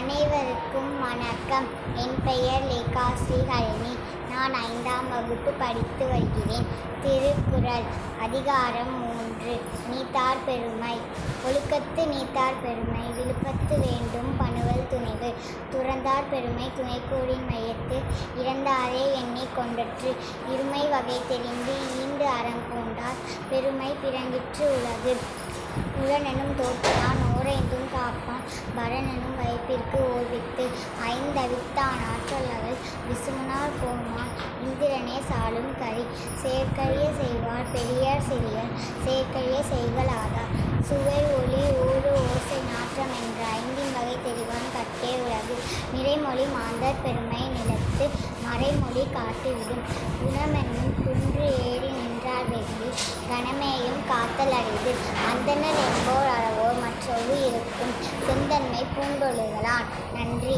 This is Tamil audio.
அனைவருக்கும் வணக்கம். என் பெயர் லேகா ஸ்ரீஹரிணி. நான் 5ஆம் வகுப்பு படித்து வருகிறேன். திருக்குறள் அதிகாரம் 3. நீத்தார் பெருமை. ஒழுக்கத்து நீத்தார் பெருமை விழுப்பத்து வேண்டும் பனுவல் துணிவு. துறந்தார் பெருமை துணைக்கூறின் மையத்து இறந்தாரே எண்ணிக் கொண்டற்று. இருமை வகை தெரிந்து ஈண்டு அறம் பூண்டார் பெருமை பிறங்கிற்று உலகு. உளனெனும் தோற்றினான் ஓரைந்தும் காப்பான் பரனெனும் வைப்பிற்கு ஓர்வித்து. ஐந்தவித்தான் ஆற்றலவள் விசுமனார் போமான் இந்திரனே சாலும் கரி. செயற்கரிய செய்வார் பெரியார் சிறியர் செயற்கரிய செய்களாதார். சுவை ஒளி ஊறு ஓசை நாற்றம் என்ற ஐந்தின் வகை தெரிவான் கட்டே உலகு. நிறைமொழி மாந்தர் பெருமை நிலத்து மறைமொழி காட்டிவிடும். குணமென்னும் குன்று ஏறி நின்றார் வெகுளி கணமேயும் காத்தல் அரிது. அந்தணர் என்போர் அறவோர் மற்றொரு இருக்கும் செந்தன்மை பூண்டொழுகலான். நன்றி.